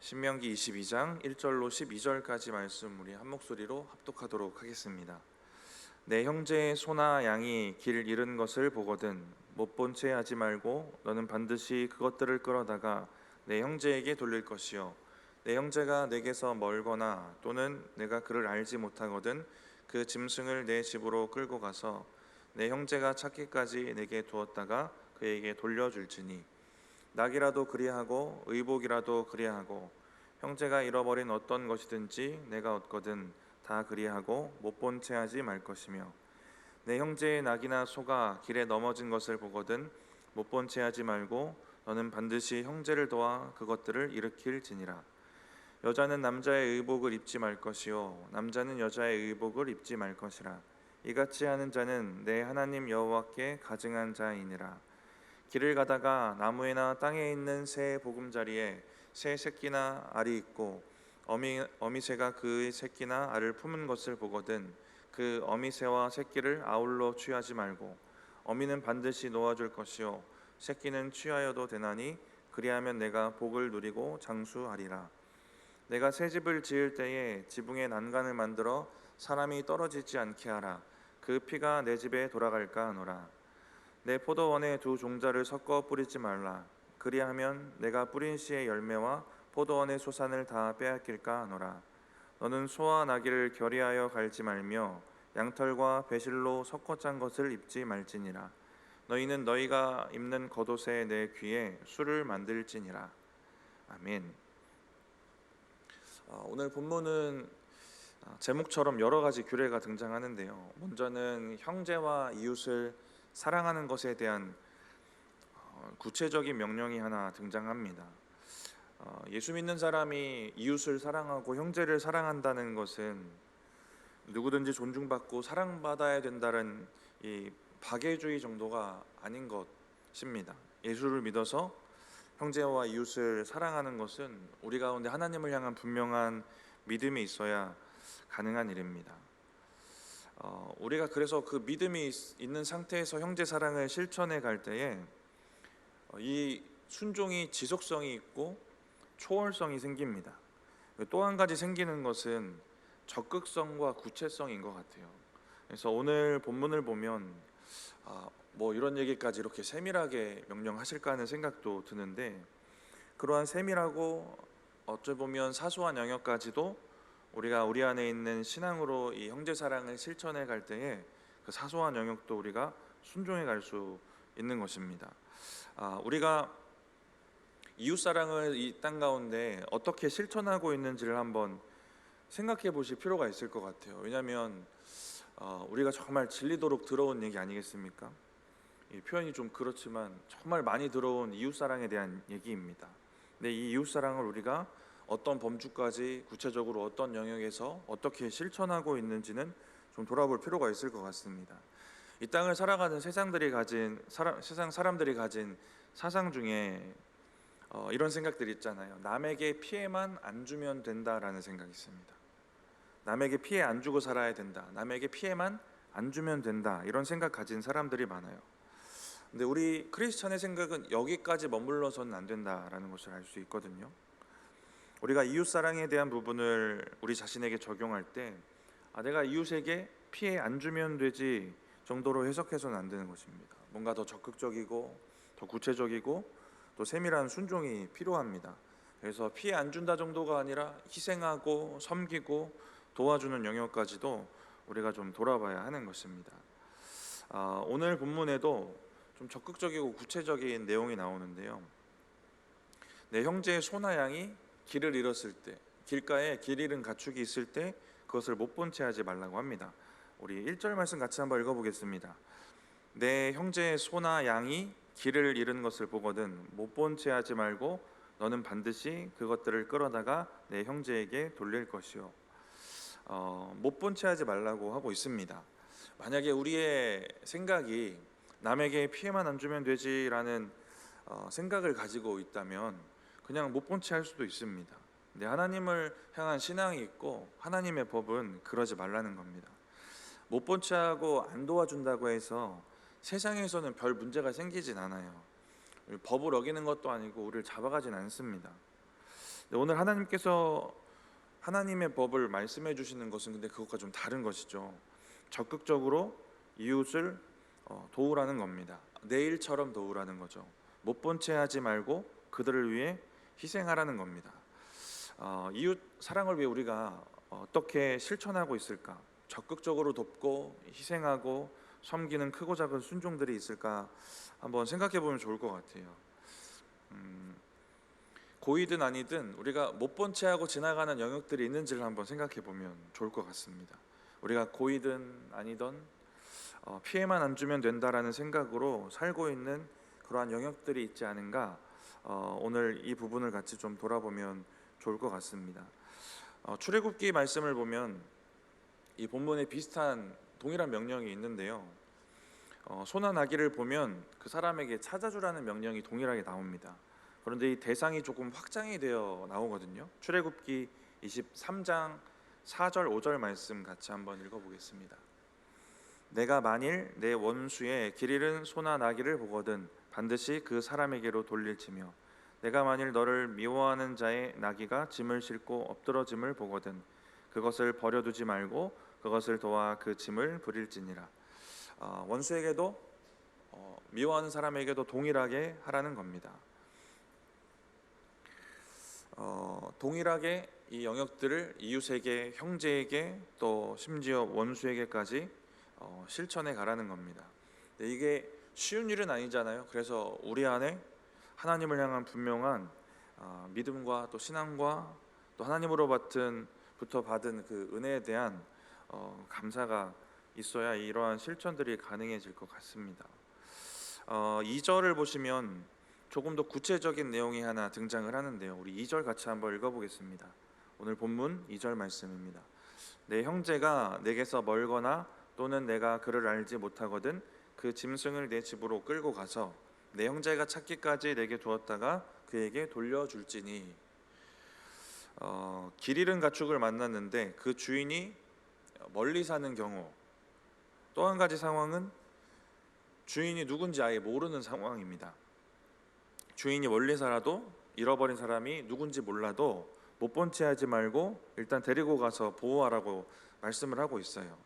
신명기 22장 1절로 12절까지 말씀 우리 한 목소리로 합독하도록 하겠습니다. 내 형제의 소나 양이 길 잃은 것을 보거든 못 본 채 하지 말고 너는 반드시 그것들을 끌어다가 내 형제에게 돌릴 것이요 내 형제가 내게서 멀거나 또는 내가 그를 알지 못하거든 그 짐승을 내 집으로 끌고 가서 내 형제가 찾기까지 내게 두었다가 그에게 돌려줄지니 낙이라도 그리하고 의복이라도 그리하고 형제가 잃어버린 어떤 것이든지 내가 얻거든 다 그리하고 못 본 채 하지 말 것이며 내 형제의 낙이나 소가 길에 넘어진 것을 보거든 못 본 채 하지 말고 너는 반드시 형제를 도와 그것들을 일으킬지니라. 여자는 남자의 의복을 입지 말 것이요 남자는 여자의 의복을 입지 말 것이라. 이같이 하는 자는 내 하나님 여호와께 가증한 자이니라. 길을 가다가 나무에나 땅에 있는 새 보금자리에 새 새끼나 알이 있고 어미새가 그의 새끼나 알을 품은 것을 보거든 그 어미새와 새끼를 아울러 취하지 말고 어미는 반드시 놓아줄 것이요 새끼는 취하여도 되나니 그리하면 내가 복을 누리고 장수하리라. 내가 새 집을 지을 때에 지붕에 난간을 만들어 사람이 떨어지지 않게 하라. 그 피가 내 집에 돌아갈까 하노라. 내 포도원에 두 종자를 섞어 뿌리지 말라. 그리하면 내가 뿌린 씨의 열매와 포도원의 소산을 다 빼앗길까 하노라. 너는 소와 나귀를 결의하여 갈지 말며 양털과 배실로 섞어 짠 것을 입지 말지니라. 너희는 너희가 입는 겉옷에 내 귀에 술을 만들지니라. 아멘. 오늘 본문은 제목처럼 여러 가지 규례가 등장하는데요. 먼저는 형제와 이웃을 사랑하는 것에 대한 구체적인 명령이 하나 등장합니다. 예수 믿는 사람이 이웃을 사랑하고 형제를 사랑한다는 것은 누구든지 존중받고 사랑받아야 된다는 이 박애주의 정도가 아닌 것입니다. 예수를 믿어서 형제와 이웃을 사랑하는 것은 우리 가운데 하나님을 향한 분명한 믿음이 있어야 가능한 일입니다. 우리가 그래서 그 믿음이 있는 상태에서 형제 사랑을 실천해 갈 때에 이 순종이 지속성이 있고 초월성이 생깁니다. 또 한 가지 생기는 것은 적극성과 구체성인 것 같아요. 그래서 오늘 본문을 보면 뭐 이런 얘기까지 이렇게 세밀하게 명령하실까 하는 생각도 드는데 그러한 세밀하고 어찌 보면 사소한 영역까지도 우리가 우리 안에 있는 신앙으로 이 형제 사랑을 실천해 갈 때에 그 사소한 영역도 우리가 순종해 갈 수 있는 것입니다. 우리가 이웃 사랑을 이 땅 가운데 어떻게 실천하고 있는지를 한번 생각해 보실 필요가 있을 것 같아요. 왜냐하면 우리가 정말 질리도록 들어온 얘기 아니겠습니까? 이 표현이 좀 그렇지만 정말 많이 들어온 이웃 사랑에 대한 얘기입니다. 근데 이 이웃 사랑을 우리가 어떤 범주까지 구체적으로 어떤 영역에서 어떻게 실천하고 있는지는 좀 돌아볼 필요가 있을 것 같습니다. 이 땅을 살아가는 세상 사람들이 가진 사상 중에 이런 생각들이 있잖아요. 남에게 피해만 안 주면 된다라는 생각이 있습니다. 남에게 피해 안 주고 살아야 된다. 남에게 피해만 안 주면 된다. 이런 생각 가진 사람들이 많아요. 근데 우리 크리스천의 생각은 여기까지 머물러서는 안 된다라는 것을 알 수 있거든요. 우리가 이웃 사랑에 대한 부분을 우리 자신에게 적용할 때 내가 이웃에게 피해 안 주면 되지 정도로 해석해서는 안 되는 것입니다. 뭔가 더 적극적이고 더 구체적이고 또 세밀한 순종이 필요합니다. 그래서 피해 안 준다 정도가 아니라 희생하고 섬기고 도와주는 영역까지도 우리가 좀 돌아봐야 하는 것입니다. 오늘 본문에도 좀 적극적이고 구체적인 내용이 나오는데요. 내 형제의 소나 양이 길을 잃었을 때, 길가에 길 잃은 가축이 있을 때 그것을 못 본 채 하지 말라고 합니다. 우리 1절 말씀 같이 한번 읽어보겠습니다. 내 형제의 소나 양이 길을 잃은 것을 보거든 못 본 채 하지 말고 너는 반드시 그것들을 끌어다가 내 형제에게 돌릴 것이요. 못 본 채 하지 말라고 하고 있습니다. 만약에 우리의 생각이 남에게 피해만 안 주면 되지라는 생각을 가지고 있다면 그냥 못 본 채 할 수도 있습니다. 근데 하나님을 향한 신앙이 있고 하나님의 법은 그러지 말라는 겁니다. 못 본 채 하고 안 도와준다고 해서 세상에서는 별 문제가 생기진 않아요. 법을 어기는 것도 아니고 우리를 잡아가진 않습니다. 네, 오늘 하나님의 법을 말씀해 주시는 것은 근데 그것과 좀 다른 것이죠. 적극적으로 이웃을 도우라는 겁니다. 내 일처럼 도우라는 거죠. 못 본 채 하지 말고 그들을 위해 희생하라는 겁니다. 이웃 사랑을 위해 우리가 어떻게 실천하고 있을까? 적극적으로 돕고 희생하고 섬기는 크고 작은 순종들이 있을까? 한번 생각해 보면 좋을 것 같아요. 고이든 아니든 우리가 못 본 채 하고 지나가는 영역들이 있는지를 한번 생각해 보면 좋을 것 같습니다. 우리가 고이든 아니든 피해만 안 주면 된다라는 생각으로 살고 있는 그러한 영역들이 있지 않은가, 오늘 이 부분을 같이 좀 돌아보면 좋을 것 같습니다. 출애굽기 말씀을 보면 이 본문에 비슷한 동일한 명령이 있는데요. 소나 나귀를 보면 그 사람에게 찾아주라는 명령이 동일하게 나옵니다. 그런데 이 대상이 조금 확장이 되어 나오거든요. 출애굽기 23장 4절 5절 말씀 같이 한번 읽어보겠습니다. 내가 만일 내 원수의 길 잃은 소나 나귀를 보거든 반드시 그 사람에게로 돌릴지며 내가 만일 너를 미워하는 자의 나귀가 짐을 싣고 엎드러짐을 보거든 그것을 버려두지 말고 그것을 도와 그 짐을 부릴지니라. 원수에게도 미워하는 사람에게도 동일하게 하라는 겁니다. 동일하게 이 영역들을 이웃에게, 형제에게, 또 심지어 원수에게까지 실천해 가라는 겁니다. 이게 쉬운 일은 아니잖아요. 그래서 우리 안에 하나님을 향한 분명한 믿음과 또 신앙과 또 하나님으로부터 받은 그 은혜에 대한 감사가 있어야 이러한 실천들이 가능해질 것 같습니다. 2절을 보시면 조금 더 구체적인 내용이 하나 등장을 하는데요. 우리 2절 같이 한번 읽어보겠습니다. 오늘 본문 2절 말씀입니다. 내 형제가 내게서 멀거나 또는 내가 그를 알지 못하거든 그 짐승을 내 집으로 끌고 가서 내 형제가 찾기까지 내게 두었다가 그에게 돌려줄지니. 길 잃은 가축을 만났는데 그 주인이 멀리 사는 경우, 또 한 가지 상황은 주인이 누군지 아예 모르는 상황입니다. 주인이 멀리 살아도 잃어버린 사람이 누군지 몰라도 못 본 채 하지 말고 일단 데리고 가서 보호하라고 말씀을 하고 있어요.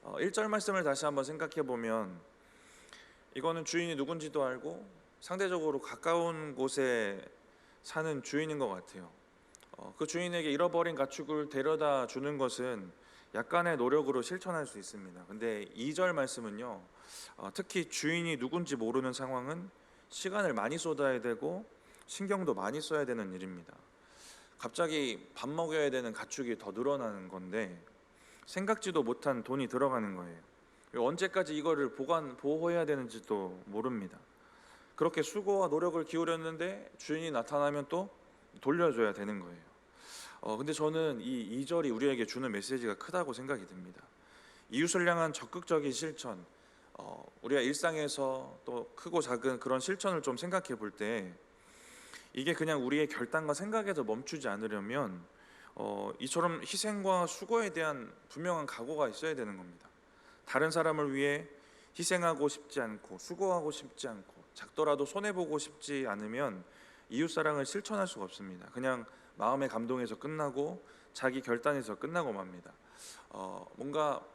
1절 말씀을 다시 한번 생각해 보면 이거는 주인이 누군지도 알고 상대적으로 가까운 곳에 사는 주인인 것 같아요. 그 주인에게 잃어버린 가축을 데려다 주는 것은 약간의 노력으로 실천할 수 있습니다. 근데 2절 말씀은요, 특히 주인이 누군지 모르는 상황은 시간을 많이 쏟아야 되고 신경도 많이 써야 되는 일입니다. 갑자기 밥 먹여야 되는 가축이 더 늘어나는 건데 생각지도 못한 돈이 들어가는 거예요. 언제까지 이거를 보호해야 되는지도 모릅니다. 그렇게 수고와 노력을 기울였는데 주인이 나타나면 또 돌려줘야 되는 거예요. 근데 저는 이 2절이 우리에게 주는 메시지가 크다고 생각이 듭니다. 이웃을 향한 적극적인 실천, 우리가 일상에서 또 크고 작은 그런 실천을 좀 생각해 볼 때 이게 그냥 우리의 결단과 생각에서 멈추지 않으려면 이처럼 희생과 수고에 대한 분명한 각오가 있어야 되는 겁니다. 다른 사람을 위해 희생하고 싶지 않고 수고하고 싶지 않고 작더라도 손해보고 싶지 않으면 이웃사랑을 실천할 수가 없습니다. 그냥 마음의 감동에서 끝나고 자기 결단에서 끝나고 맙니다. 뭔가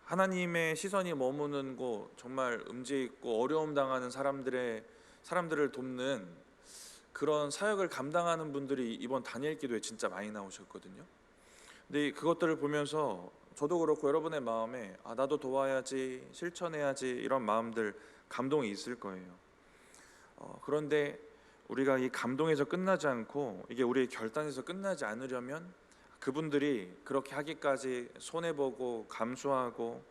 하나님의 시선이 머무는 곳, 정말 음지 있고 어려움 당하는 사람들을 돕는 그런 사역을 감당하는 분들이 이번 다니엘 기도에 진짜 많이 나오셨거든요. 근데 그것들을 보면서 저도 그렇고 여러분의 마음에 나도 도와야지, 실천해야지 이런 마음들, 감동이 있을 거예요. 그런데 우리가 이 감동에서 끝나지 않고 이게 우리의 결단에서 끝나지 않으려면 그분들이 그렇게 하기까지 손해보고 감수하고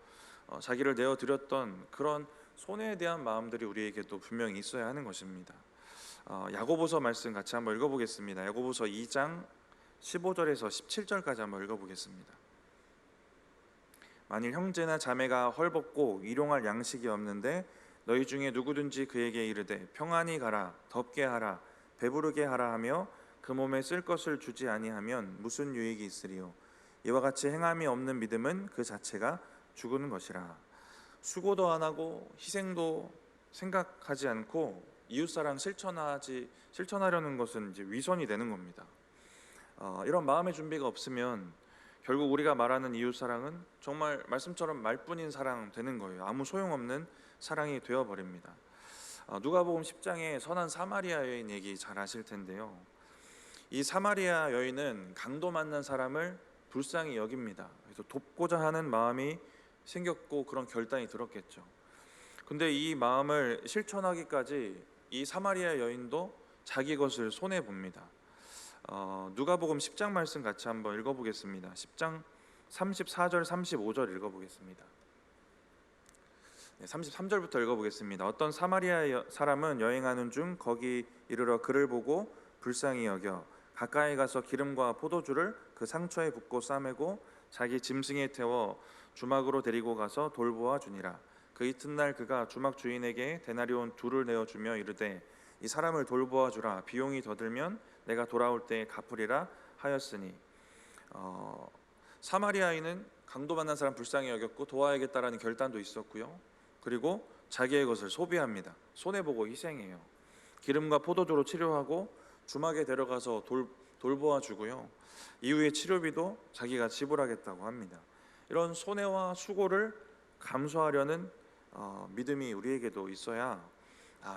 자기를 내어드렸던 그런 손해에 대한 마음들이 우리에게도 분명히 있어야 하는 것입니다. 야고보서 말씀 같이 한번 읽어보겠습니다. 야고보서 2장 15절에서 17절까지 한번 읽어보겠습니다. 만일 형제나 자매가 헐벗고 일용할 양식이 없는데 너희 중에 누구든지 그에게 이르되 평안히 가라, 덥게 하라, 배부르게 하라 하며 그 몸에 쓸 것을 주지 아니하면 무슨 유익이 있으리요. 이와 같이 행함이 없는 믿음은 그 자체가 죽은 것이라. 수고도 안 하고 희생도 생각하지 않고 이웃사랑 실천하려는 것은 이제 위선이 되는 겁니다. 이런 마음의 준비가 없으면 결국 우리가 말하는 이웃사랑은 정말 말씀처럼 말뿐인 사랑 되는 거예요. 아무 소용없는 사랑이 되어버립니다. 누가복음 10장에 선한 사마리아 여인 얘기 잘 아실 텐데요. 이 사마리아 여인은 강도 만난 사람을 불쌍히 여깁니다. 그래서 돕고자 하는 마음이 생겼고 그런 결단이 들었겠죠. 근데 이 마음을 실천하기까지 이 사마리아 여인도 자기 것을 손해 봅니다. 누가복음 10장 말씀 같이 한번 읽어보겠습니다. 10장 34절 35절 읽어보겠습니다. 33절부터 읽어보겠습니다. 어떤 사마리아 사람은 여행하는 중 거기 이르러 그를 보고 불쌍히 여겨 가까이 가서 기름과 포도주를 그 상처에 붓고 싸매고 자기 짐승에 태워 주막으로 데리고 가서 돌보아 주니라. 그 이튿날 그가 주막 주인에게 데나리온 2를 내어주며 이르되 이 사람을 돌보아 주라. 비용이 더 들면 내가 돌아올 때에 갚으리라 하였으니. 사마리아인은 강도 만난 사람 불쌍히 여겼고 도와야겠다라는 결단도 있었고요. 그리고 자기의 것을 소비합니다. 손해보고 희생해요. 기름과 포도주로 치료하고 주막에 데려가서 돌보아 주고요. 이후에 치료비도 자기가 지불하겠다고 합니다. 이런 손해와 수고를 감수하려는 믿음이 우리에게도 있어야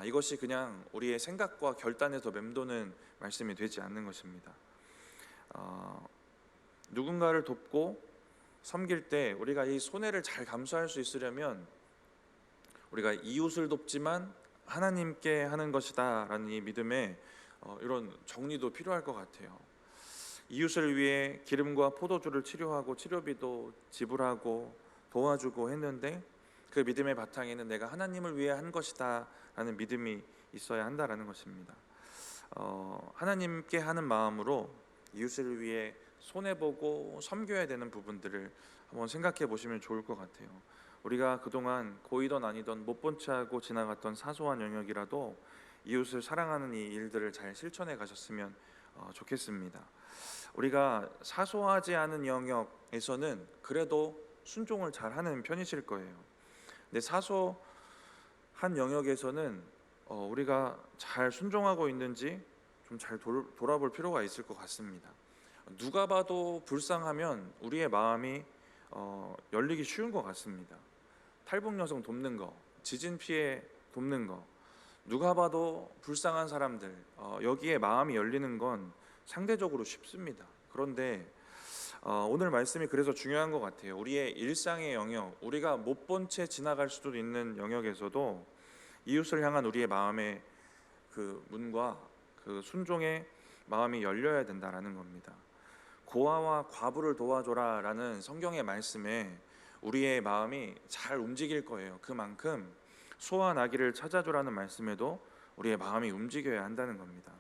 이것이 그냥 우리의 생각과 결단에서 맴도는 말씀이 되지 않는 것입니다. 누군가를 돕고 섬길 때 우리가 이 손해를 잘 감수할 수 있으려면 우리가 이웃을 돕지만 하나님께 하는 것이다 라는 이 믿음에 이런 정리도 필요할 것 같아요. 이웃을 위해 기름과 포도주를 치료하고 치료비도 지불하고 도와주고 했는데 그 믿음의 바탕에는 내가 하나님을 위해 한 것이다 라는 믿음이 있어야 한다라는 것입니다. 하나님께 하는 마음으로 이웃을 위해 손해보고 섬겨야 되는 부분들을 한번 생각해 보시면 좋을 것 같아요. 우리가 그동안 고이던 아니던 못 본 채 하고 지나갔던 사소한 영역이라도 이웃을 사랑하는 이 일들을 잘 실천해 가셨으면 좋겠습니다. 우리가 사소하지 않은 영역에서는 그래도 순종을 잘 하는 편이실 거예요. 근데 사소한 영역에서는 우리가 잘 순종하고 있는지 좀 잘 돌아볼 필요가 있을 것 같습니다. 누가 봐도 불쌍하면 우리의 마음이 열리기 쉬운 것 같습니다. 탈북 여성 돕는 거, 지진 피해 돕는 거, 누가 봐도 불쌍한 사람들 여기에 마음이 열리는 건 상대적으로 쉽습니다. 그런데 오늘 말씀이 그래서 중요한 것 같아요. 우리의 일상의 영역, 우리가 못 본 채 지나갈 수도 있는 영역에서도 이웃을 향한 우리의 마음의 그 문과 그 순종의 마음이 열려야 된다라는 겁니다. 고아와 과부를 도와줘라 라는 성경의 말씀에 우리의 마음이 잘 움직일 거예요. 그만큼 소와 나귀를 찾아주라는 말씀에도 우리의 마음이 움직여야 한다는 겁니다.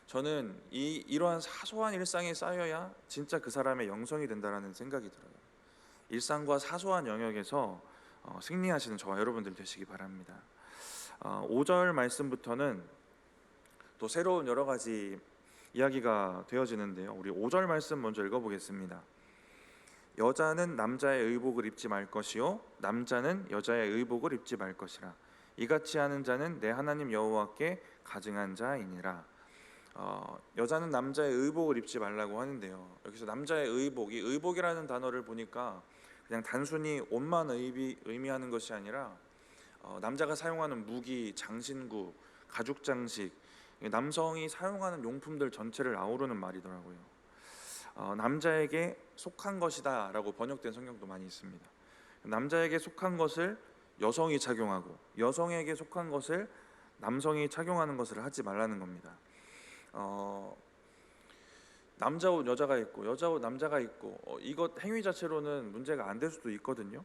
저는 이러한 사소한 일상에 쌓여야 진짜 그 사람의 영성이 된다라는 생각이 들어요. 일상과 사소한 영역에서 승리하시는 저와 여러분들 되시기 바랍니다. 5절 말씀부터는 또 새로운 여러 가지 이야기가 되어지는데요. 우리 5절 말씀 먼저 읽어보겠습니다. 여자는 남자의 의복을 입지 말 것이요 남자는 여자의 의복을 입지 말 것이라. 이같이 하는 자는 내 하나님 여호와께 가증한 자이니라. 여자는 남자의 의복을 입지 말라고 하는데요. 여기서 남자의 의복, 이 의복이라는 단어를 보니까 그냥 단순히 옷만 의미하는 것이 아니라 남자가 사용하는 무기, 장신구, 가죽 장식, 남성이 사용하는 용품들 전체를 아우르는 말이더라고요. 남자에게 속한 것이다 라고 번역된 성경도 많이 있습니다. 남자에게 속한 것을 여성이 착용하고 여성에게 속한 것을 남성이 착용하는 것을 하지 말라는 겁니다. 남자 옷 여자가 입고 여자 옷 남자가 입고 이것 행위 자체로는 문제가 안 될 수도 있거든요.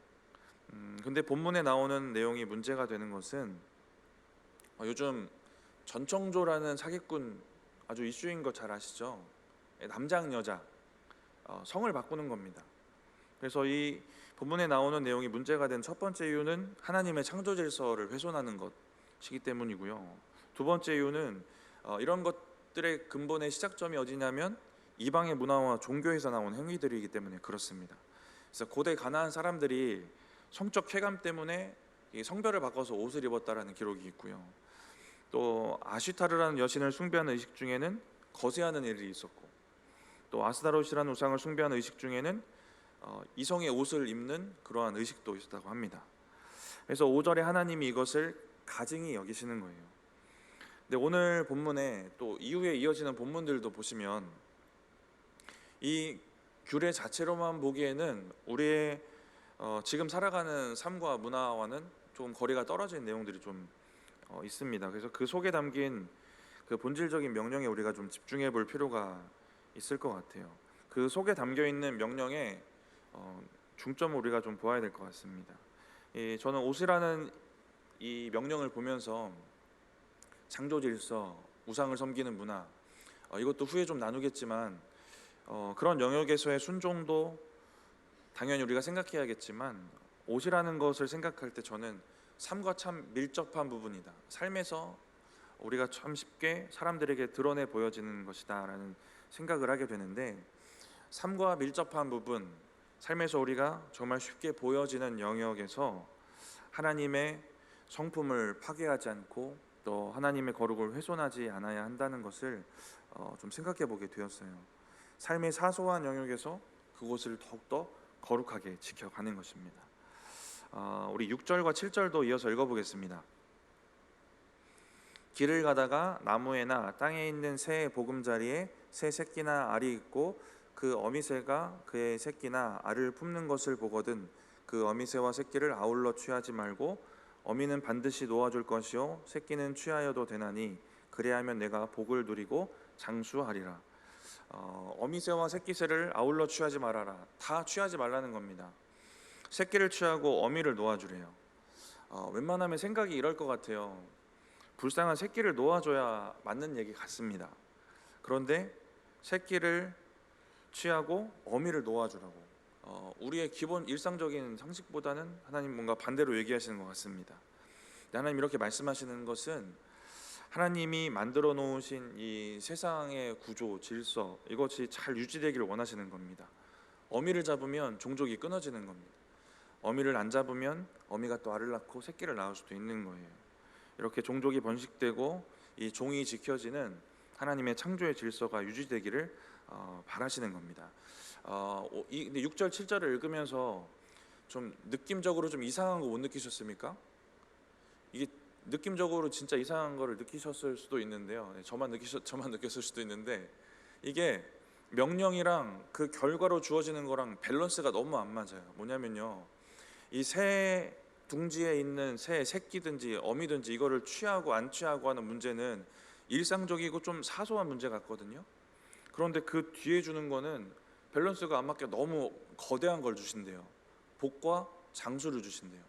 근데 본문에 나오는 내용이 문제가 되는 것은 요즘 전청조라는 사기꾼 아주 이슈인 거 잘 아시죠? 남장 여자 성을 바꾸는 겁니다. 그래서 이 본문에 나오는 내용이 문제가 된 첫 번째 이유는 하나님의 창조 질서를 훼손하는 것이기 때문이고요. 두 번째 이유는 이런 것들의 근본의 시작점이 어디냐면 이방의 문화와 종교에서 나온 행위들이기 때문에 그렇습니다. 그래서 고대 가나안 사람들이 성적 쾌감 때문에 성별을 바꿔서 옷을 입었다라는 기록이 있고요. 또 아시타르라는 여신을 숭배하는 의식 중에는 거세하는 일이 있었고, 또 아스타롯이라는 우상을 숭배하는 의식 중에는 이성의 옷을 입는 그러한 의식도 있었다고 합니다. 그래서 5절에 하나님이 이것을 가증히 여기시는 거예요. 근데 오늘 본문에 또 이후에 이어지는 본문들도 보시면 이 규례 자체로만 보기에는 우리의 지금 살아가는 삶과 문화와는 조금 거리가 떨어진 내용들이 좀 있습니다. 그래서 그 속에 담긴 그 본질적인 명령에 우리가 좀 집중해 볼 필요가 있을 것 같아요. 그 속에 담겨 있는 명령에 중점을 우리가 좀 보아야 될 것 같습니다. 저는 옷이라는 이 명령을 보면서 창조 질서, 우상을 섬기는 문화, 이것도 후에 좀 나누겠지만 그런 영역에서의 순종도 당연히 우리가 생각해야겠지만, 옷이라는 것을 생각할 때 저는 삶과 참 밀접한 부분이다, 삶에서 우리가 참 쉽게 사람들에게 드러내 보여지는 것이다라는 생각을 하게 되는데, 삶과 밀접한 부분, 삶에서 우리가 정말 쉽게 보여지는 영역에서 하나님의 성품을 파괴하지 않고 또 하나님의 거룩을 훼손하지 않아야 한다는 것을 좀 생각해 보게 되었어요. 삶의 사소한 영역에서 그곳을 더욱더 거룩하게 지켜가는 것입니다. 우리 6절과 7절도 이어서 읽어보겠습니다. 길을 가다가 나무에나 땅에 있는 새의 보금자리에 새 새끼나 알이 있고 그 어미새가 그의 새끼나 알을 품는 것을 보거든 그 어미새와 새끼를 아울러 취하지 말고 어미는 반드시 놓아줄 것이요 새끼는 취하여도 되나니 그리하면 내가 복을 누리고 장수하리라. 어미새와 새끼새를 아울러 취하지 말아라. 다 취하지 말라는 겁니다. 새끼를 취하고 어미를 놓아주래요. 웬만하면 생각이 이럴 것 같아요. 불쌍한 새끼를 놓아줘야 맞는 얘기 같습니다. 그런데 새끼를 취하고 어미를 놓아주라고, 우리의 기본 일상적인 상식보다는 하나님 뭔가 반대로 얘기하시는 것 같습니다. 하나님 이렇게 말씀하시는 것은 하나님이 만들어 놓으신 이 세상의 구조, 질서, 이것이 잘 유지되기를 원하시는 겁니다. 어미를 잡으면 종족이 끊어지는 겁니다. 어미를 안 잡으면 어미가 또 알을 낳고 새끼를 낳을 수도 있는 거예요. 이렇게 종족이 번식되고 이 종이 지켜지는 하나님의 창조의 질서가 유지되기를 바라시는 겁니다. 근데 6절 7절을 읽으면서 좀 느낌적으로 좀 이상한 거 못 느끼셨습니까? 이게 느낌적으로 진짜 이상한 거를 느끼셨을 수도 있는데요. 저만 느꼈을 수도 있는데, 이게 명령이랑 그 결과로 주어지는 거랑 밸런스가 너무 안 맞아요. 뭐냐면요, 이 새 둥지에 있는 새 새끼든지 어미든지 이거를 취하고 안 취하고 하는 문제는 일상적이고 좀 사소한 문제 같거든요. 그런데 그 뒤에 주는 거는 밸런스가 안 맞게 너무 거대한 걸 주신대요. 복과 장수를 주신대요.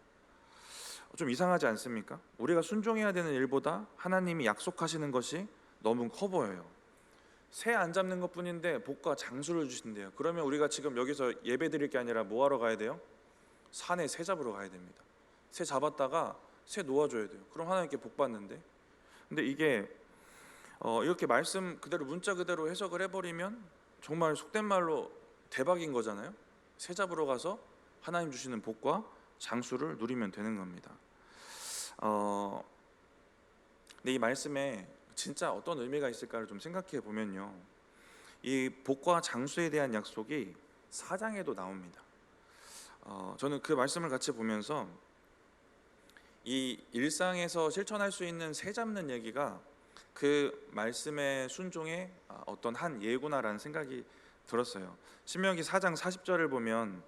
좀 이상하지 않습니까? 우리가 순종해야 되는 일보다 하나님이 약속하시는 것이 너무 커 보여요. 새 안 잡는 것뿐인데 복과 장수를 주신대요. 그러면 우리가 지금 여기서 예배 드릴 게 아니라 뭐 하러 가야 돼요? 산에 새 잡으러 가야 됩니다. 새 잡았다가 새 놓아줘야 돼요. 그럼 하나님께 복 받는데. 근데 이게 이렇게 말씀 그대로 문자 그대로 해석을 해버리면 정말 속된 말로 대박인 거잖아요. 새 잡으러 가서 하나님 주시는 복과 장수를 누리면 되는 겁니다. 근데 이 말씀에 진짜 어떤 의미가 있을까를 좀 생각해 보면요, 이 복과 장수에 대한 약속이 4장에도 나옵니다. 저는 그 말씀을 같이 보면서 이 일상에서 실천할 수 있는 새 잡는 얘기가 그 말씀의 순종의 어떤 한 예구나라는 생각이 들었어요. 신명기 4장 40절을 보면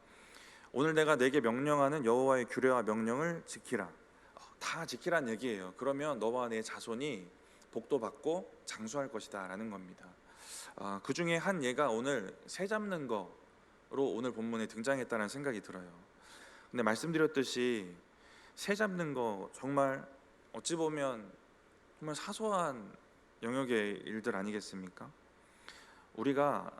오늘 내가 내게 명령하는 여호와의 규례와 명령을 지키라. 다 지키란 얘기예요. 그러면 너와 내 자손이 복도 받고 장수할 것이다 라는 겁니다. 그 중에 한 예가 오늘 새 잡는 거로 오늘 본문에 등장했다는 생각이 들어요. 근데 말씀드렸듯이 새 잡는 거 정말 어찌 보면 정말 사소한 영역의 일들 아니겠습니까? 우리가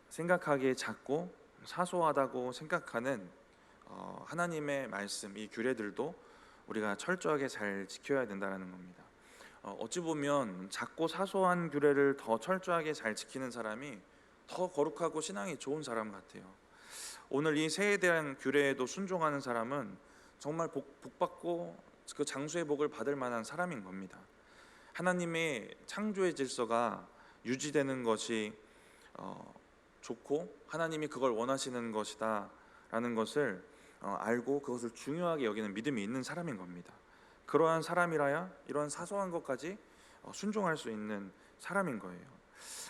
생각하기에 작고 사소하다고 생각하는 하나님의 말씀, 이 규례들도 우리가 철저하게 잘 지켜야 된다는 겁니다. 어찌 보면 작고 사소한 규례를 더 철저하게 잘 지키는 사람이 더 거룩하고 신앙이 좋은 사람 같아요. 오늘 이 새에 대한 규례에도 순종하는 사람은 정말 복받고 그 장수의 복을 받을 만한 사람인 겁니다. 하나님의 창조의 질서가 유지되는 것이 좋고 하나님이 그걸 원하시는 것이다 라는 것을 알고 그것을 중요하게 여기는 믿음이 있는 사람인 겁니다. 그러한 사람이라야 이런 사소한 것까지 순종할 수 있는 사람인 거예요.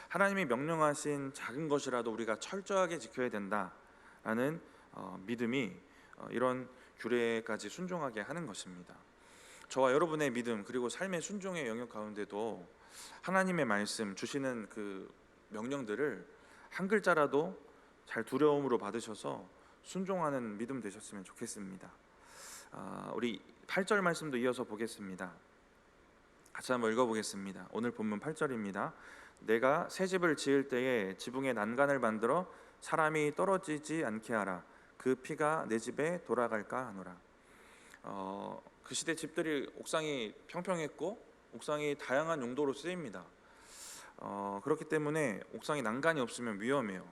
하나님이 명령하신 작은 것이라도 우리가 철저하게 지켜야 된다라는 믿음이 이런 규례까지 순종하게 하는 것입니다. 저와 여러분의 믿음 그리고 삶의 순종의 영역 가운데도 하나님의 말씀 주시는 그 명령들을 한 글자라도 잘 두려움으로 받으셔서 순종하는 믿음 되셨으면 좋겠습니다. 우리 8절 말씀도 이어서 보겠습니다. 같이 한번 읽어보겠습니다. 오늘 본문 8절입니다. 내가 새 집을 지을 때에 지붕에 난간을 만들어 사람이 떨어지지 않게 하라. 그 피가 내 집에 돌아갈까 하노라. 그 시대 집들이 옥상이 평평했고 옥상이 다양한 용도로 쓰입니다. 그렇기 때문에 옥상에 난간이 없으면 위험해요.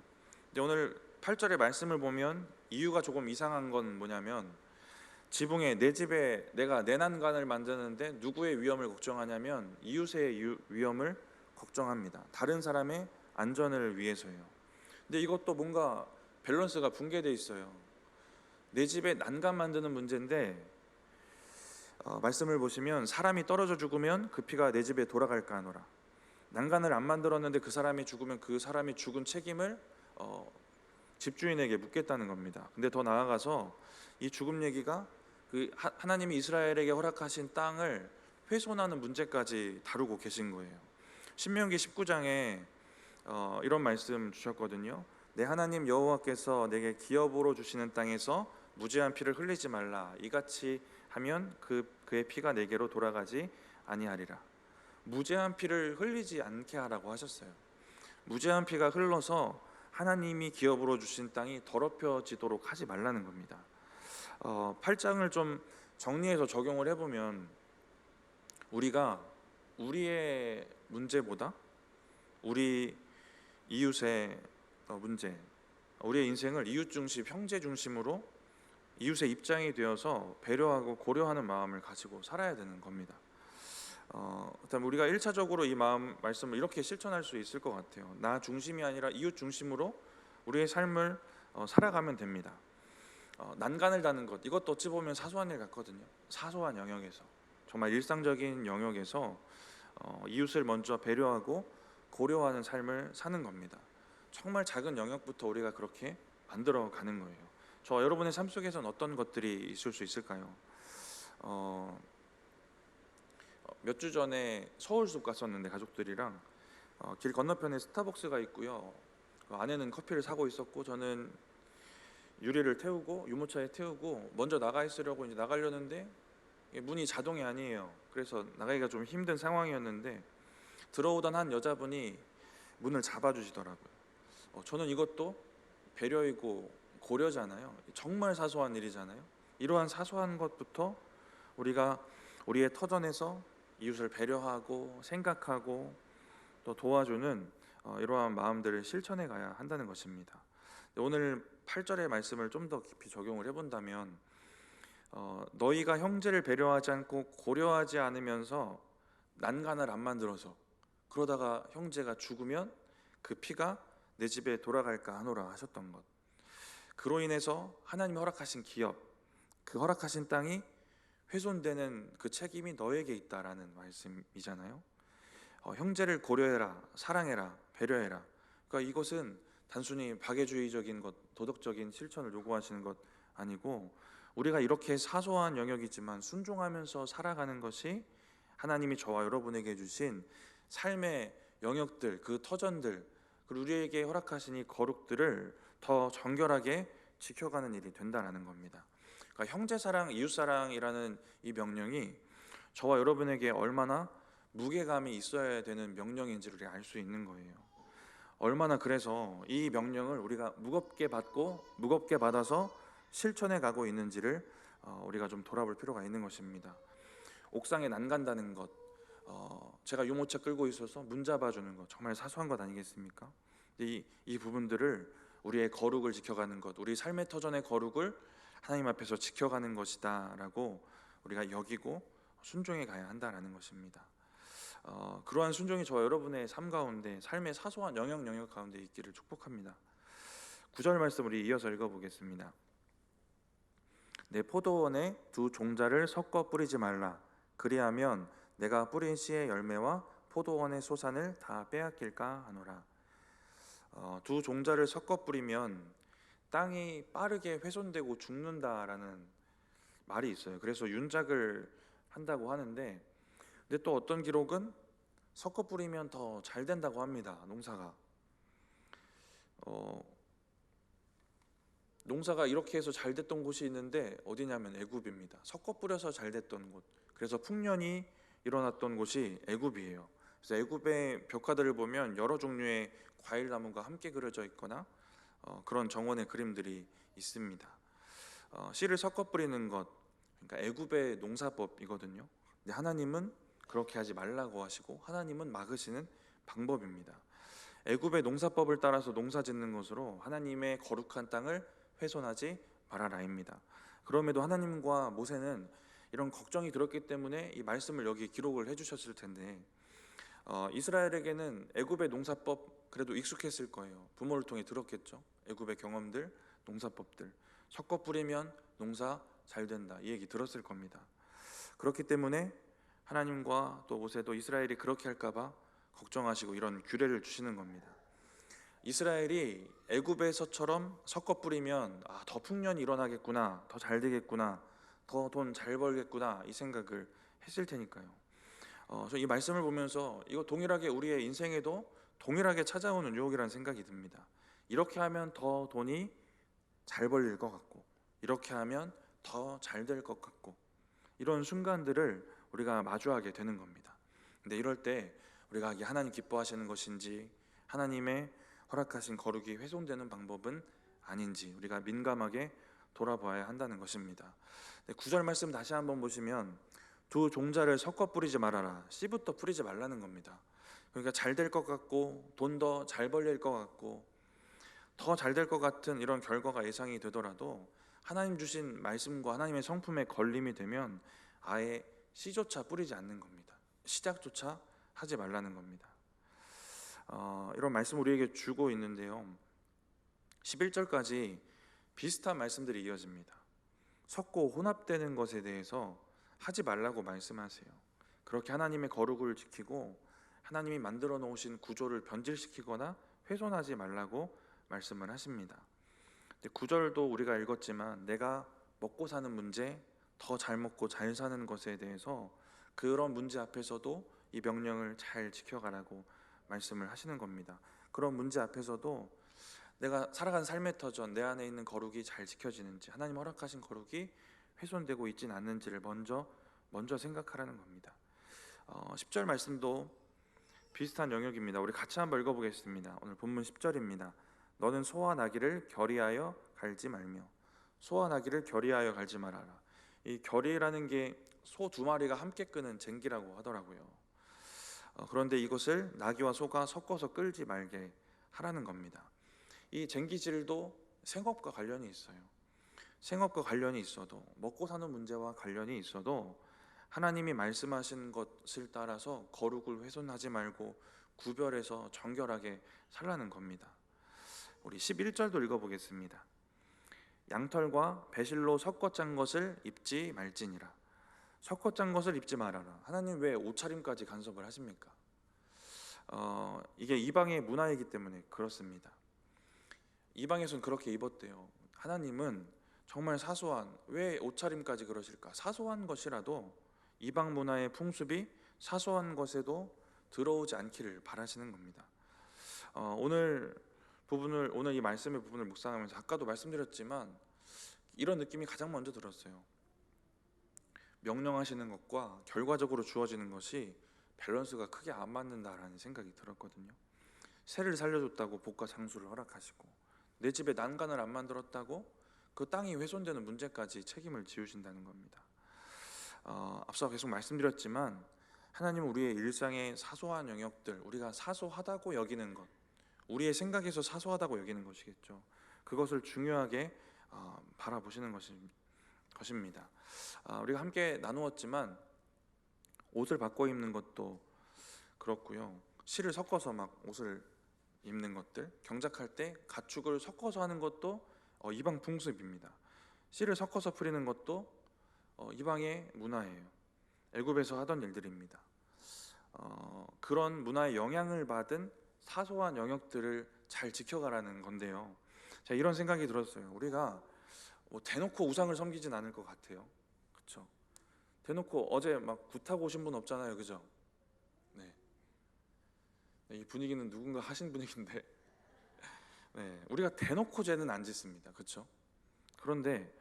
근데 오늘 8절의 말씀을 보면 이유가 조금 이상한 건 뭐냐면 지붕에 내 집에 내가 내 난간을 만드는데 누구의 위험을 걱정하냐면 이웃의 위험을 걱정합니다. 다른 사람의 안전을 위해서요. 근데 이것도 뭔가 밸런스가 붕괴되어 있어요. 내 집에 난간 만드는 문제인데 말씀을 보시면 사람이 떨어져 죽으면 그 피가 내 집에 돌아갈까 하노라. 난간을 안 만들었는데 그 사람이 죽으면 그 사람이 죽은 책임을 집주인에게 묻겠다는 겁니다. 근데 더 나아가서 이 죽음 얘기가 그 하나님이 이스라엘에게 허락하신 땅을 훼손하는 문제까지 다루고 계신 거예요. 신명기 19장에 이런 말씀 주셨거든요. 내 하나님 여호와께서 내게 기업으로 주시는 땅에서 무죄한 피를 흘리지 말라. 이같이 하면 그의 피가 내게로 돌아가지 아니하리라. 무죄한 피를 흘리지 않게 하라고 하셨어요. 무죄한 피가 흘러서 하나님이 기업으로 주신 땅이 더럽혀지도록 하지 말라는 겁니다. 8장을 좀 정리해서 적용을 해보면 우리가 우리의 문제보다 우리 이웃의 문제, 우리의 인생을 이웃 중심, 형제 중심으로 이웃의 입장이 되어서 배려하고 고려하는 마음을 가지고 살아야 되는 겁니다. 그다음 우리가 1차적으로 이 말씀을 이렇게 실천할 수 있을 것 같아요. 나 중심이 아니라 이웃 중심으로 우리의 삶을 살아가면 됩니다. 난간을 다는 것, 이것도 어찌 보면 사소한 일 같거든요. 사소한 영역에서, 정말 일상적인 영역에서 이웃을 먼저 배려하고 고려하는 삶을 사는 겁니다. 정말 작은 영역부터 우리가 그렇게 만들어가는 거예요. 저 여러분의 삶 속에서는 어떤 것들이 있을 수 있을까요? 몇 주 전에 서울 숲 갔었는데 가족들이랑 길 건너편에 스타벅스가 있고요. 그 안에는 커피를 사고 있었고 저는 유리를 태우고 유모차에 태우고 먼저 나가 있으려고 이제 나가려는데 문이 자동이 아니에요. 그래서 나가기가 좀 힘든 상황이었는데 들어오던 한 여자분이 문을 잡아주시더라고요. 저는 이것도 배려이고 고려잖아요. 정말 사소한 일이잖아요. 이러한 사소한 것부터 우리가 우리의 터전에서 이웃을 배려하고 생각하고 또 도와주는 이러한 마음들을 실천해 가야 한다는 것입니다. 오늘 8절의 말씀을 좀 더 깊이 적용을 해본다면 너희가 형제를 배려하지 않고 고려하지 않으면서 난간을 안 만들어서 그러다가 형제가 죽으면 그 피가 내 집에 돌아갈까 하노라 하셨던 것, 그로 인해서 하나님이 허락하신 기업, 그 허락하신 땅이 훼손되는 그 책임이 너에게 있다라는 말씀이잖아요. 형제를 고려해라, 사랑해라, 배려해라. 그러니까 이것은 단순히 박애주의적인 것, 도덕적인 실천을 요구하시는 것 아니고 우리가 이렇게 사소한 영역이지만 순종하면서 살아가는 것이 하나님이 저와 여러분에게 주신 삶의 영역들, 그 터전들, 그리고 우리에게 허락하신 이 거룩들을 더 정결하게 지켜가는 일이 된다는 겁니다. 그러니까 형제사랑, 이웃사랑이라는 이 명령이 저와 여러분에게 얼마나 무게감이 있어야 되는 명령인지를 알 수 있는 거예요. 얼마나 그래서 이 명령을 우리가 무겁게 받고 무겁게 받아서 실천해 가고 있는지를 우리가 좀 돌아볼 필요가 있는 것입니다. 옥상에 난간다는 것, 제가 유모차 끌고 있어서 문 잡아주는 것, 정말 사소한 것 아니겠습니까? 이 부분들을 우리의 거룩을 지켜가는 것, 우리 삶의 터전의 거룩을 하나님 앞에서 지켜가는 것이다 라고 우리가 여기고 순종해 가야 한다라는 것입니다. 그러한 순종이 저와 여러분의 삶 가운데, 삶의 사소한 영역 가운데 있기를 축복합니다. 9절 말씀 우리 이어서 읽어보겠습니다. 내 포도원에 두 종자를 섞어 뿌리지 말라. 그리하면 내가 뿌린 씨의 열매와 포도원의 소산을 다 빼앗길까 하노라. 두 종자를 섞어 뿌리면 땅이 빠르게 훼손되고 죽는다라는 말이 있어요. 그래서 윤작을 한다고 하는데, 근데 또 어떤 기록은 섞어 뿌리면 더 잘 된다고 합니다. 농사가 이렇게 해서 잘 됐던 곳이 있는데 어디냐면 애굽입니다. 섞어 뿌려서 잘 됐던 곳. 그래서 풍년이 일어났던 곳이 애굽이에요. 그래서 애굽의 벽화들을 보면 여러 종류의 과일 나무가 함께 그려져 있거나 그런 정원의 그림들이 있습니다. 씨를 섞어 뿌리는 것, 그러니까 애굽의 농사법이거든요. 근데 하나님은 그렇게 하지 말라고 하시고 하나님은 막으시는 방법입니다. 애굽의 농사법을 따라서 농사 짓는 것으로 하나님의 거룩한 땅을 훼손하지 말아라입니다. 그럼에도 하나님과 모세는 이런 걱정이 들었기 때문에 이 말씀을 여기 기록을 해주셨을 텐데, 이스라엘에게는 애굽의 농사법 그래도 익숙했을 거예요. 부모를 통해 들었겠죠. 애굽의 경험들, 농사법들, 섞어 뿌리면 농사 잘 된다, 이 얘기 들었을 겁니다. 그렇기 때문에 하나님과 또 모세도 이스라엘이 그렇게 할까봐 걱정하시고 이런 규례를 주시는 겁니다. 이스라엘이 애굽에서처럼 섞어 뿌리면 더 풍년이 일어나겠구나, 더 잘 되겠구나, 더 돈 잘 벌겠구나, 이 생각을 했을 테니까요. 저 이 말씀을 보면서 이거 동일하게 우리의 인생에도 동일하게 찾아오는 유혹이라는 생각이 듭니다. 이렇게 하면 더 돈이 잘 벌릴 것 같고, 이렇게 하면 더 잘 될 것 같고, 이런 순간들을 우리가 마주하게 되는 겁니다. 근데 이럴 때 우리가 이게 하나님 기뻐하시는 것인지, 하나님의 허락하신 거룩이 훼손되는 방법은 아닌지 우리가 민감하게 돌아봐야 한다는 것입니다. 9절 말씀 다시 한번 보시면 두 종자를 섞어 뿌리지 말아라. 씨부터 뿌리지 말라는 겁니다. 그러니까 잘 될 것 같고 돈 더 잘 벌릴 것 같고 더 잘 될 것 같은 이런 결과가 예상이 되더라도 하나님 주신 말씀과 하나님의 성품에 걸림이 되면 아예 씨조차 뿌리지 않는 겁니다. 시작조차 하지 말라는 겁니다. 이런 말씀 우리에게 주고 있는데요, 11절까지 비슷한 말씀들이 이어집니다. 섞고 혼합되는 것에 대해서 하지 말라고 말씀하세요. 그렇게 하나님의 거룩을 지키고 하나님이 만들어 놓으신 구조를 변질시키거나 훼손하지 말라고 말씀을 하십니다. 9절도 우리가 읽었지만 내가 먹고 사는 문제, 더 잘 먹고 잘 사는 것에 대해서 그런 문제 앞에서도 이 명령을 잘 지켜가라고 말씀을 하시는 겁니다. 그런 문제 앞에서도 내가 살아가는 삶의 터전, 내 안에 있는 거룩이 잘 지켜지는지, 하나님 허락하신 거룩이 훼손되고 있지는 않는지를 먼저 생각하라는 겁니다. 10절 말씀도 비슷한 영역입니다. 우리 같이 한번 읽어보겠습니다. 오늘 본문 10절입니다. 너는 소와 나귀를 결의하여 갈지 말며. 소와 나귀를 결의하여 갈지 말아라. 이 결의라는 게 소 두 마리가 함께 끄는 쟁기라고 하더라고요. 그런데 이것을 나귀와 소가 섞어서 끌지 말게 하라는 겁니다. 이 쟁기질도 생업과 관련이 있어요. 생업과 관련이 있어도, 먹고 사는 문제와 관련이 있어도 하나님이 말씀하신 것을 따라서 거룩을 훼손하지 말고 구별해서 정결하게 살라는 겁니다. 우리 11절도 읽어보겠습니다. 양털과 배실로 섞어 짠 것을 입지 말지니라. 섞어 짠 것을 입지 말아라. 하나님 왜 옷차림까지 간섭을 하십니까? 이게 이방의 문화이기 때문에 그렇습니다. 이방에서는 그렇게 입었대요. 하나님은 정말 사소한, 왜 옷차림까지 그러실까? 사소한 것이라도 이방 문화의 풍습이 사소한 것에도 들어오지 않기를 바라시는 겁니다. 오늘 이 말씀의 부분을 묵상하면서 아까도 말씀드렸지만 이런 느낌이 가장 먼저 들었어요. 명령하시는 것과 결과적으로 주어지는 것이 밸런스가 크게 안 맞는다라는 생각이 들었거든요. 새를 살려줬다고 복과 장수를 허락하시고, 내 집에 난간을 안 만들었다고 그 땅이 훼손되는 문제까지 책임을 지우신다는 겁니다. 앞서 계속 말씀드렸지만 하나님은 우리의 일상의 사소한 영역들, 우리가 사소하다고 여기는 것, 우리의 생각에서 사소하다고 여기는 것이겠죠. 그것을 중요하게 바라보시는 것입니다. 우리가 함께 나누었지만 옷을 바꿔 입는 것도 그렇고요. 실을 섞어서 막 옷을 입는 것들, 경작할 때 가축을 섞어서 하는 것도 이방 풍습입니다. 씨를 섞어서 뿌리는 것도 이방의 문화예요. 애굽에서 하던 일들입니다. 그런 문화의 영향을 받은 사소한 영역들을 잘 지켜가라는 건데요. 자, 이런 생각이 들었어요. 우리가 대놓고 우상을 섬기진 않을 것 같아요. 그렇죠? 대놓고 어제 막 굿하고 오신 분 없잖아요, 그죠? 네, 이 분위기는 누군가 하신 분위기인데, 네, 우리가 대놓고 죄는 안 짓습니다, 그렇죠? 그런데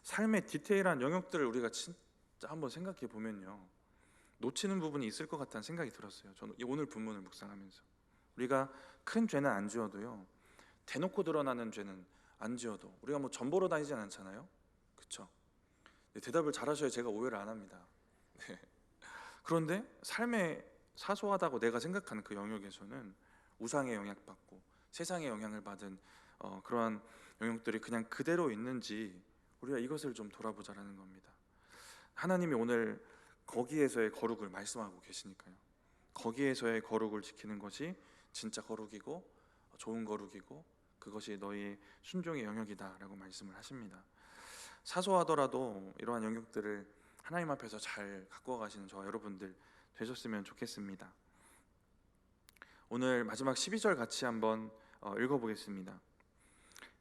삶의 디테일한 영역들을 우리가 진짜 한번 생각해 보면요, 놓치는 부분이 있을 것 같다는 생각이 들었어요. 저는 오늘 본문을 묵상하면서 우리가 큰 죄는 안 지어도요, 대놓고 드러나는 죄는 안 지어도 우리가 뭐 전보러 다니진 않잖아요, 그렇죠? 대답을 잘하셔야 제가 오해를 안 합니다. 네. 그런데 삶에 사소하다고 내가 생각하는 그 영역에서는 우상의 영향받고 세상의 영향을 받은 그러한 영역들이 그냥 그대로 있는지 우리가 이것을 좀 돌아보자라는 겁니다. 하나님이 오늘 거기에서의 거룩을 말씀하고 계시니까요. 거기에서의 거룩을 지키는 것이 진짜 거룩이고 좋은 거룩이고 그것이 너희의 순종의 영역이다라고 말씀을 하십니다. 사소하더라도 이러한 영역들을 하나님 앞에서 잘 갖고 가시는 저와 여러분들 되셨으면 좋겠습니다. 오늘 마지막 12절 같이 한번 읽어보겠습니다.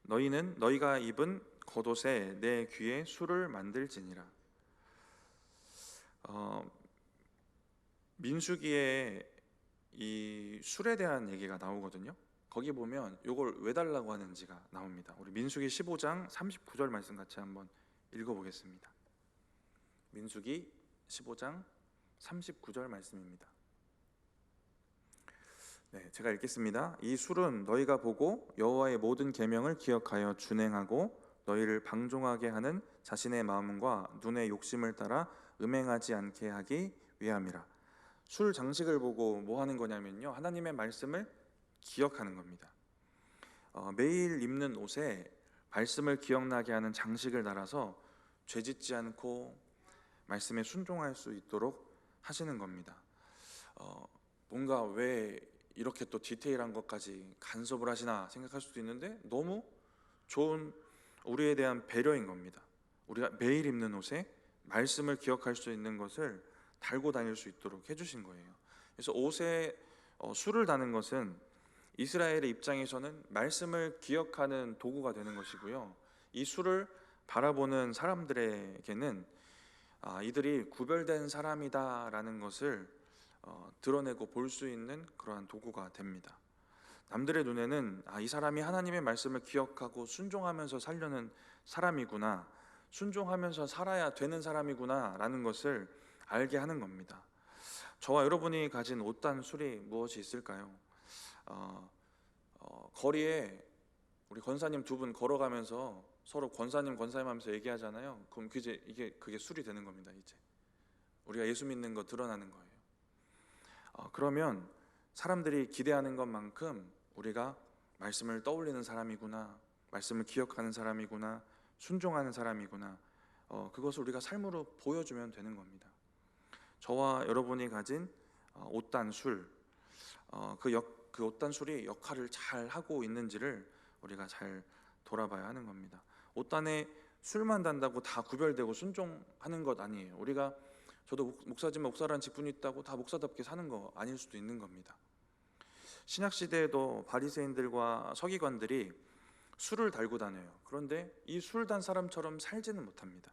너희는 너희가 입은 겉옷에 내 귀에 술을 만들지니라. 민수기에 이 술에 대한 얘기가 나오거든요. 거기 보면 이걸 왜 달라고 하는지가 나옵니다. 우리 민수기 15장 39절 말씀 같이 한번 읽어보겠습니다. 민수기 15장 39절 말씀입니다. 네, 제가 읽겠습니다. 이 술은 너희가 보고 여호와의 모든 계명을 기억하여 준행하고 너희를 방종하게 하는 자신의 마음과 눈의 욕심을 따라 음행하지 않게 하기 위함이라. 술 장식을 보고 뭐 하는 거냐면요, 하나님의 말씀을 기억하는 겁니다. 매일 입는 옷에 말씀을 기억나게 하는 장식을 달아서 죄짓지 않고 말씀에 순종할 수 있도록 하시는 겁니다. 뭔가 왜 이렇게 또 디테일한 것까지 간섭을 하시나 생각할 수도 있는데 너무 좋은 우리에 대한 배려인 겁니다. 우리가 매일 입는 옷에 말씀을 기억할 수 있는 것을 달고 다닐 수 있도록 해주신 거예요. 그래서 옷에 술을 다는 것은 이스라엘의 입장에서는 말씀을 기억하는 도구가 되는 것이고요, 이 술을 바라보는 사람들에게는 이들이 구별된 사람이다라는 것을 드러내고 볼 수 있는 그러한 도구가 됩니다. 남들의 눈에는 이 사람이 하나님의 말씀을 기억하고 순종하면서 살려는 사람이구나, 순종하면서 살아야 되는 사람이구나 라는 것을 알게 하는 겁니다. 저와 여러분이 가진 옷단술이 무엇이 있을까요? 거리에 우리 권사님 두 분 걸어가면서 서로 권사님 하면서 얘기하잖아요. 그럼 그게 술이 되는 겁니다. 이제 우리가 예수 믿는 거 드러나는 거예요. 그러면 사람들이 기대하는 것만큼 우리가 말씀을 떠올리는 사람이구나, 말씀을 기억하는 사람이구나, 순종하는 사람이구나, 그것을 우리가 삶으로 보여주면 되는 겁니다. 저와 여러분이 가진 옷단술, 그 옷단술이 역할을 잘 하고 있는지를 우리가 잘 돌아봐야 하는 겁니다. 옷단에 술만 단다고 다 구별되고 순종하는 것 아니에요. 우리가 저도 목사지만 목사라는 직분이 있다고 다 목사답게 사는 거 아닐 수도 있는 겁니다. 신약 시대에도 바리새인들과 서기관들이 술을 달고 다녀요. 그런데 이 술 단 사람처럼 살지는 못합니다.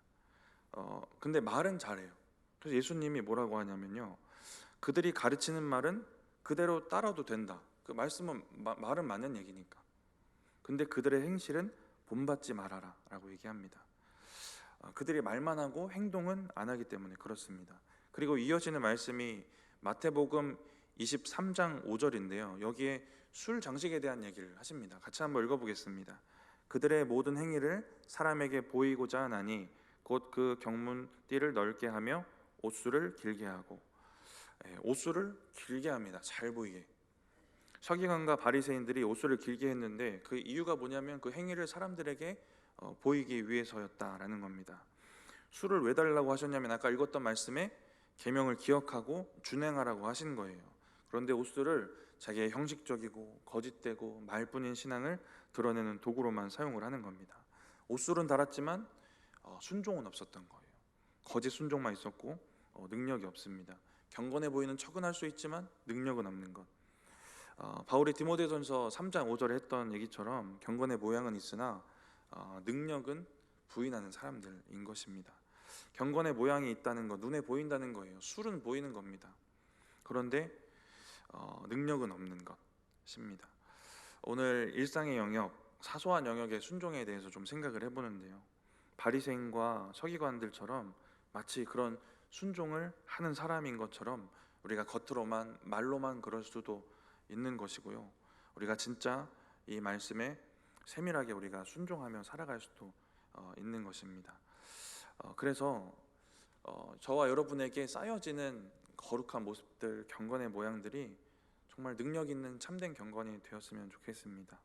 근데 말은 잘해요. 그래서 예수님이 뭐라고 하냐면요, 그들이 가르치는 말은 그대로 따라도 된다. 그 말씀은 말은 맞는 얘기니까. 근데 그들의 행실은 본받지 말아라 라고 얘기합니다. 그들이 말만 하고 행동은 안 하기 때문에 그렇습니다. 그리고 이어지는 말씀이 마태복음 23장 5절인데요 여기에 술 장식에 대한 얘기를 하십니다. 같이 한번 읽어보겠습니다. 그들의 모든 행위를 사람에게 보이고자 하나니 곧 그 경문띠를 넓게 하며 옷수를 길게 하고. 옷수를 길게 합니다. 잘 보이게. 서기관과 바리새인들이 옷수를 길게 했는데 그 이유가 뭐냐면 그 행위를 사람들에게 보이기 위해서였다라는 겁니다. 술을 왜 달라고 하셨냐면 아까 읽었던 말씀에 계명을 기억하고 준행하라고 하신 거예요. 그런데 옷술을 자기의 형식적이고 거짓되고 말뿐인 신앙을 드러내는 도구로만 사용을 하는 겁니다. 옷술은 달았지만 순종은 없었던 거예요. 거짓 순종만 있었고 능력이 없습니다. 경건해 보이는 척은 할 수 있지만 능력은 없는 것. 바울이 디모데전서 3장 5절에 했던 얘기처럼 경건의 모양은 있으나 능력은 부인하는 사람들인 것입니다. 경건의 모양이 있다는 것, 눈에 보인다는 거예요. 술은 보이는 겁니다. 그런데 능력은 없는 것입니다. 오늘 일상의 영역, 사소한 영역의 순종에 대해서 좀 생각을 해보는데요. 바리새인과 서기관들처럼 마치 그런 순종을 하는 사람인 것처럼 우리가 겉으로만 말로만 그럴 수도 있는 것이고요. 우리가 진짜 이 말씀에 세밀하게 우리가 순종하며 살아갈 수도 있는 것입니다. 그래서 저와 여러분에게 쌓여지는 거룩한 모습들, 경건의 모양들이 정말 능력 있는 참된 경건이 되었으면 좋겠습니다.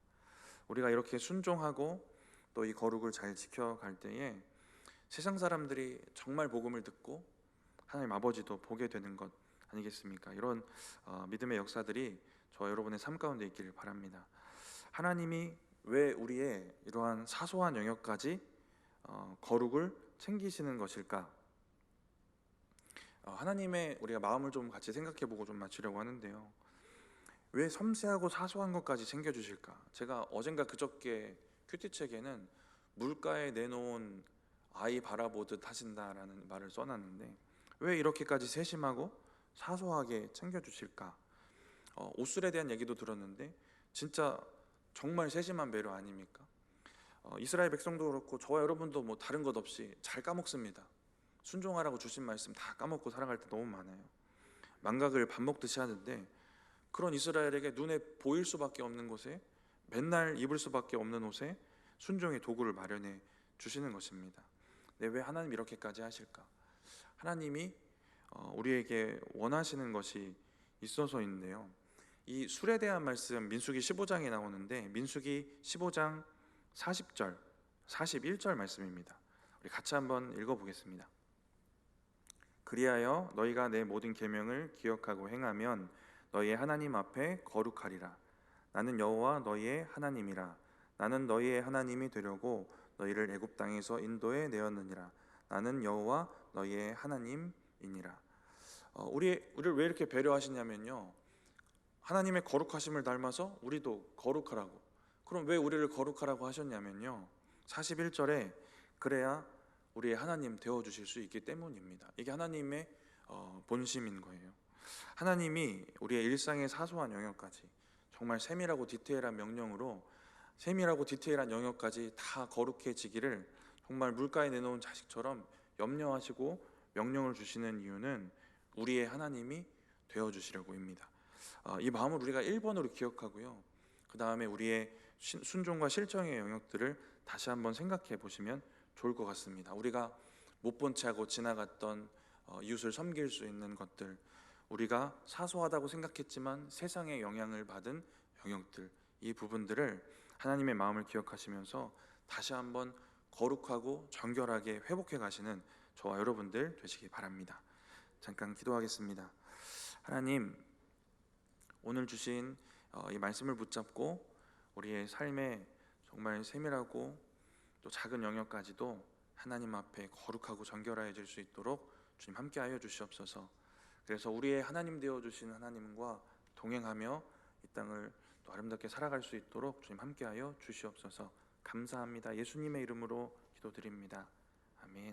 우리가 이렇게 순종하고 또 이 거룩을 잘 지켜갈 때에 세상 사람들이 정말 복음을 듣고 하나님 아버지도 보게 되는 것 아니겠습니까? 이런 믿음의 역사들이 저와 여러분의 삶 가운데 있기를 바랍니다. 하나님이 왜 우리의 이러한 사소한 영역까지 거룩을 챙기시는 것일까? 하나님의 우리가 마음을 좀 같이 생각해보고 좀 맞추려고 하는데요. 왜 섬세하고 사소한 것까지 챙겨주실까? 제가 어젠가 그저께 큐티책에는 물가에 내놓은 아이 바라보듯 하신다라는 말을 써놨는데 왜 이렇게까지 세심하고 사소하게 챙겨주실까? 옷술에 대한 얘기도 들었는데 진짜 정말 세심한 배려 아닙니까? 이스라엘 백성도 그렇고 저와 여러분도 뭐 다른 것 없이 잘 까먹습니다. 순종하라고 주신 말씀 다 까먹고 살아갈 때 너무 많아요. 망각을 밥 먹듯이 하는데 그런 이스라엘에게 눈에 보일 수밖에 없는 곳에 맨날 입을 수밖에 없는 옷에 순종의 도구를 마련해 주시는 것입니다. 네, 왜 하나님 이렇게까지 하실까? 하나님이 우리에게 원하시는 것이 있어서인데요. 이 술에 대한 말씀 민수기 15장에 나오는데 민수기 15장 40절, 41절 말씀입니다. 우리 같이 한번 읽어보겠습니다. 그리하여 너희가 내 모든 계명을 기억하고 행하면 너희의 하나님 앞에 거룩하리라. 나는 여호와 너희의 하나님이라. 나는 너희의 하나님이 되려고 너희를 애굽 땅에서 인도해 내었느니라. 나는 여호와 너희의 하나님이니라. 우리를 왜 이렇게 배려하시냐면요. 하나님의 거룩하심을 닮아서 우리도 거룩하라고. 그럼 왜 우리를 거룩하라고 하셨냐면요. 41절에 그래야 우리의 하나님 되어주실 수 있기 때문입니다. 이게 하나님의 본심인 거예요. 하나님이 우리의 일상의 사소한 영역까지 정말 세밀하고 디테일한 명령으로 세밀하고 디테일한 영역까지 다 거룩해지기를 정말 물가에 내놓은 자식처럼 염려하시고 명령을 주시는 이유는 우리의 하나님이 되어주시려고입니다. 이 마음을 우리가 1번으로 기억하고요. 그 다음에 우리의 순종과 실정의 영역들을 다시 한번 생각해 보시면 좋을 것 같습니다. 우리가 못 본 채 하고 지나갔던 이웃을 섬길 수 있는 것들, 우리가 사소하다고 생각했지만 세상의 영향을 받은 영역들, 이 부분들을 하나님의 마음을 기억하시면서 다시 한번 거룩하고 정결하게 회복해 가시는 저와 여러분들 되시기 바랍니다. 잠깐 기도하겠습니다. 하나님, 오늘 주신 이 말씀을 붙잡고 우리의 삶에 정말 세밀하고 또 작은 영역까지도 하나님 앞에 거룩하고 정결해질 수 있도록 주님 함께하여 주시옵소서. 그래서 우리의 하나님 되어주신 하나님과 동행하며 이 땅을 또 아름답게 살아갈 수 있도록 주님 함께하여 주시옵소서. 감사합니다. 예수님의 이름으로 기도드립니다. 아멘.